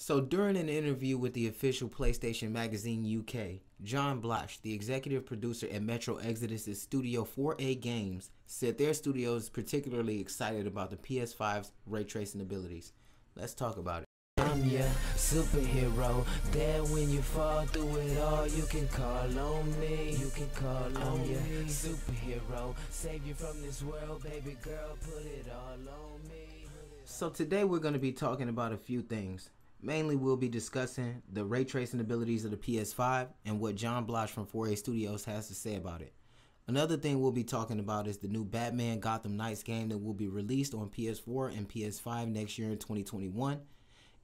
So during an interview with the official PlayStation Magazine UK, John Bloch, the executive producer at Metro Exodus' Studio 4A Games, said their studio is particularly excited about the PS5's ray tracing abilities. Let's talk about it. I'm your superhero. There when you fall through it all, you can call on me. You can call on your superhero. Save you from this world, baby girl. Put it all on me. So today we're going to be talking about a few things. Mainly we'll be discussing the ray tracing abilities of the PS5 and what John Bloch from 4A Studios has to say about it. Another thing we'll be talking about is the new Batman Gotham Knights game that will be released on PS4 and PS5 next year in 2021.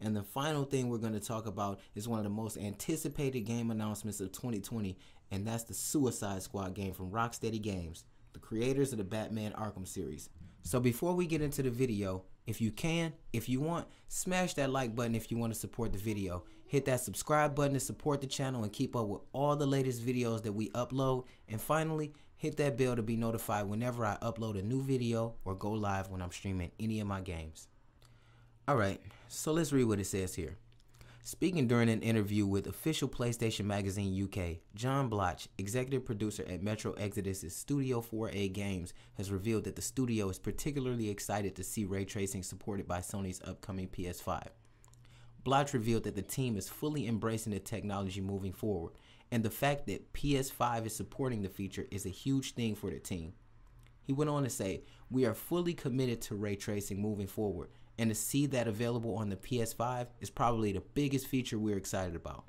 And the final thing we're going to talk about is one of the most anticipated game announcements of 2020, and that's the Suicide Squad game from Rocksteady Games, the creators of the Batman Arkham series. So before we get into the video, if you want, smash that like button if you want to support the video. Hit that subscribe button to support the channel and keep up with all the latest videos that we upload. And finally, hit that bell to be notified whenever I upload a new video or go live when I'm streaming any of my games. Alright, so let's read what it says here. Speaking during an interview with official PlayStation Magazine UK, John Bloch, executive producer at Metro Exodus' Studio 4A Games, has revealed that the studio is particularly excited to see ray tracing supported by Sony's upcoming PS5. Bloch revealed that the team is fully embracing the technology moving forward, and the fact that PS5 is supporting the feature is a huge thing for the team. He went on to say, "We are fully committed to ray tracing moving forward, and to see that available on the PS5 is probably the biggest feature we're excited about.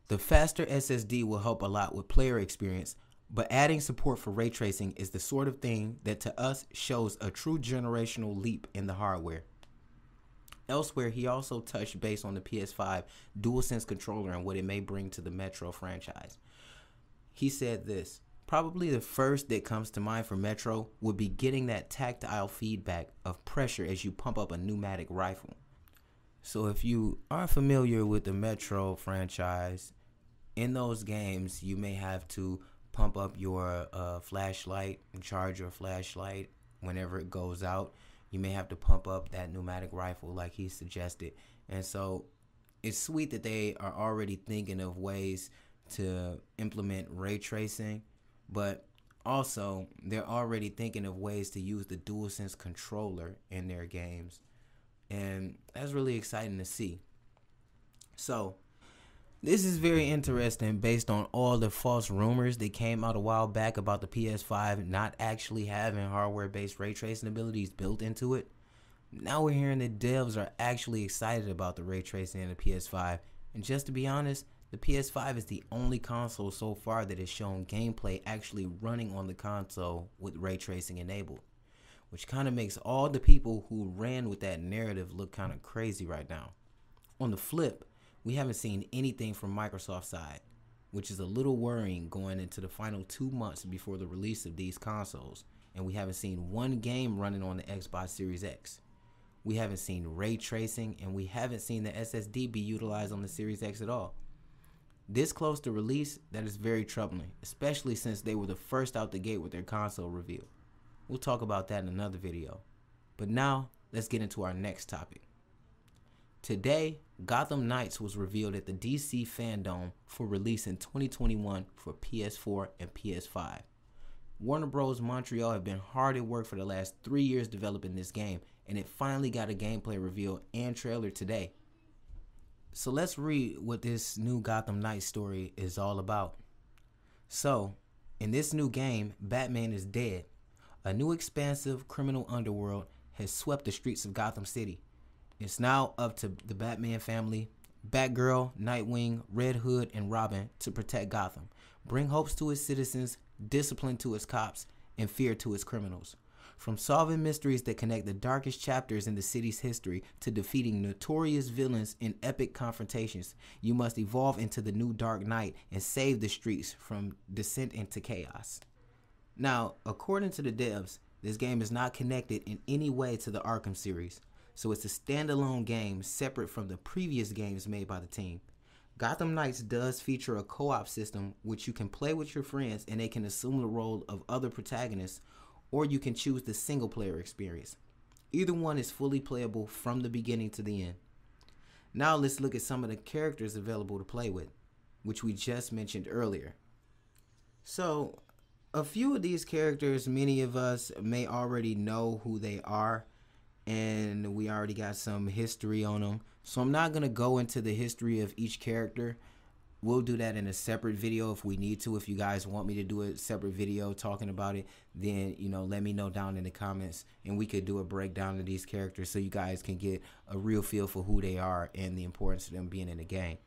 The faster SSD will help a lot with player experience, but adding support for ray tracing is the sort of thing that to us shows a true generational leap in the hardware." Elsewhere, he also touched base on the PS5 DualSense controller and what it may bring to the Metro franchise. He said this, "Probably the first that comes to mind for Metro would be getting that tactile feedback of pressure as you pump up a pneumatic rifle." So if you are familiar with the Metro franchise, in those games you may have to pump up your flashlight and charge your flashlight whenever it goes out. You may have to pump up that pneumatic rifle like he suggested. And so it's sweet that they are already thinking of ways to implement ray tracing, but also they're already thinking of ways to use the DualSense controller in their games, and that's really exciting to see. So this is very interesting based on all the false rumors that came out a while back about the PS5 not actually having hardware-based ray tracing abilities built into it. Now we're hearing that devs are actually excited about the ray tracing in the PS5, and just to be honest, the PS5 is the only console so far that has shown gameplay actually running on the console with ray tracing enabled, which kind of makes all the people who ran with that narrative look kind of crazy right now. On the flip, we haven't seen anything from Microsoft's side, which is a little worrying going into the final 2 months before the release of these consoles, and we haven't seen one game running on the Xbox Series X. We haven't seen ray tracing, and we haven't seen the SSD be utilized on the Series X at all. This close to release, that is very troubling, especially since they were the first out the gate with their console reveal. We'll talk about that in another video. But now, let's get into our next topic. Today, Gotham Knights was revealed at the DC Fandom for release in 2021 for PS4 and PS5. Warner Bros. Montreal have been hard at work for the last 3 years developing this game, and it finally got a gameplay reveal and trailer today. So let's read what this new Gotham Knights story is all about. So, in this new game, Batman is dead. A new expansive criminal underworld has swept the streets of Gotham City. It's now up to the Batman family, Batgirl, Nightwing, Red Hood, and Robin to protect Gotham, bring hopes to its citizens, discipline to its cops, and fear to its criminals. From solving mysteries that connect the darkest chapters in the city's history to defeating notorious villains in epic confrontations, you must evolve into the new Dark Knight and save the streets from descent into chaos. Now, according to the devs, this game is not connected in any way to the Arkham series, so it's a standalone game separate from the previous games made by the team. Gotham Knights does feature a co-op system which you can play with your friends and they can assume the role of other protagonists, or you can choose the single player experience. Either one is fully playable from the beginning to the end. Now let's look at some of the characters available to play with, which we just mentioned earlier. So, a few of these characters, many of us may already know who they are, and we already got some history on them. So I'm not going to go into the history of each character. We'll do that in a separate video if we need to. If you guys want me to do a separate video talking about it, then, you know, let me know down in the comments, and we could do a breakdown of these characters so you guys can get a real feel for who they are and the importance of them being in the game.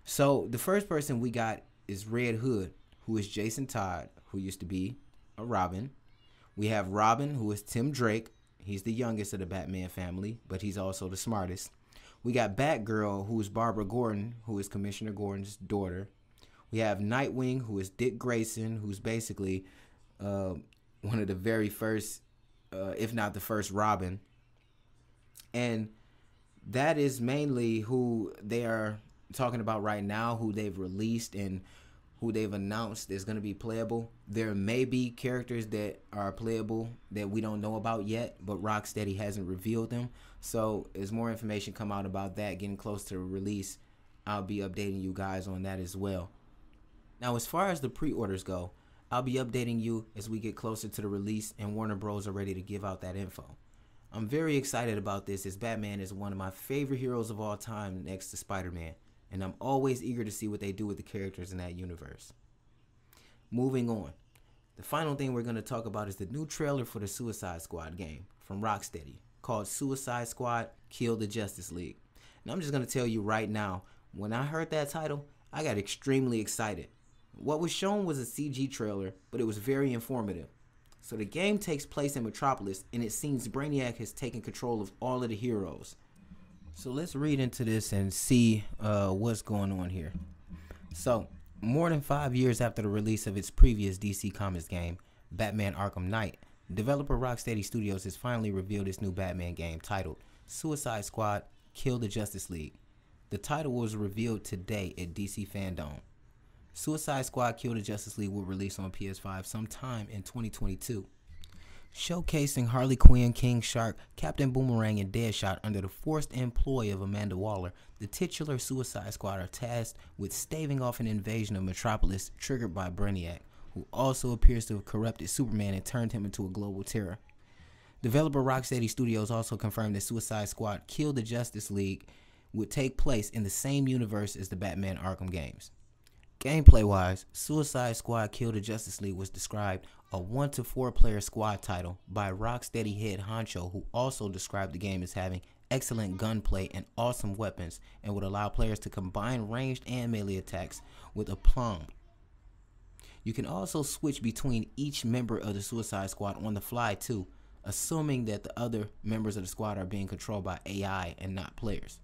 So the first person we got is Red Hood, who is Jason Todd, who used to be a Robin. We have Robin, who is Tim Drake. He's the youngest of the Batman family, but he's also the smartest. We got Batgirl, who is Barbara Gordon, who is Commissioner Gordon's daughter. We have Nightwing, who is Dick Grayson, who's basically one of the very first, if not the first Robin. And that is mainly who they are talking about right now, who they've released and who they've announced is going to be playable. There may be characters that are playable that we don't know about yet, but Rocksteady hasn't revealed them. So as more information come out about that, getting close to release, I'll be updating you guys on that as well. Now, as far as the pre-orders go, I'll be updating you as we get closer to the release and Warner Bros. Are ready to give out that info. I'm very excited about this, as Batman is one of my favorite heroes of all time next to Spider-Man, and I'm always eager to see what they do with the characters in that universe. Moving on. The final thing we're going to talk about is the new trailer for the Suicide Squad game from Rocksteady, called Suicide Squad Kill the Justice League. And I'm just going to tell you right now, when I heard that title, I got extremely excited. What was shown was a CG trailer, but it was very informative. So the game takes place in Metropolis, and it seems Brainiac has taken control of all of the heroes. So let's read into this and see what's going on here. So, more than 5 years after the release of its previous DC Comics game, Batman Arkham Knight, developer Rocksteady Studios has finally revealed its new Batman game titled Suicide Squad Kill the Justice League. The title was revealed today at DC Fandom. Suicide Squad Kill the Justice League will release on PS5 sometime in 2022. Showcasing Harley Quinn, King Shark, Captain Boomerang, and Deadshot under the forced employ of Amanda Waller, the titular Suicide Squad are tasked with staving off an invasion of Metropolis triggered by Brainiac, who also appears to have corrupted Superman and turned him into a global terror. Developer Rocksteady Studios also confirmed that Suicide Squad Kill the Justice League would take place in the same universe as the Batman Arkham games. Gameplay-wise, Suicide Squad Kill the Justice League was described a 1 to 4 player squad title by Rocksteady head honcho, who also described the game as having excellent gunplay and awesome weapons, and would allow players to combine ranged and melee attacks with aplomb. You can also switch between each member of the Suicide Squad on the fly too, assuming that the other members of the squad are being controlled by AI and not players.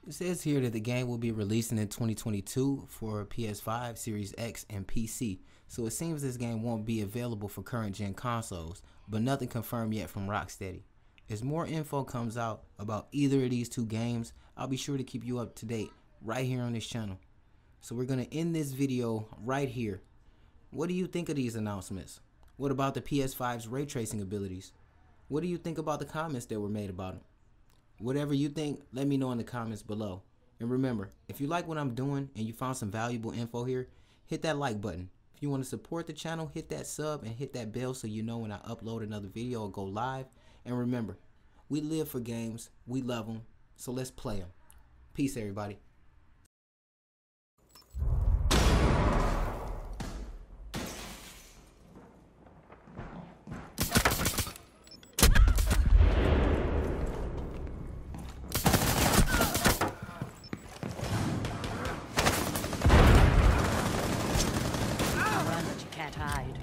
It says here that the game will be releasing in 2022 for PS5, Series X, and PC, so it seems this game won't be available for current gen consoles, but nothing confirmed yet from Rocksteady. As more info comes out about either of these two games, I'll be sure to keep you up to date right here on this channel. So we're going to end this video right here. What do you think of these announcements? What about the PS5's ray tracing abilities? What do you think about the comments that were made about them? Whatever you think, let me know in the comments below. And remember, if you like what I'm doing and you found some valuable info here, hit that like button. If you want to support the channel, hit that sub and hit that bell so you know when I upload another video or go live. And remember, we live for games, we love them, so let's play them. Peace, everybody. Hide.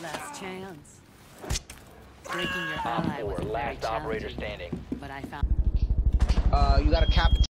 Last chance. Breaking your ally was a very last operator challenging, standing. but I found You gotta cap it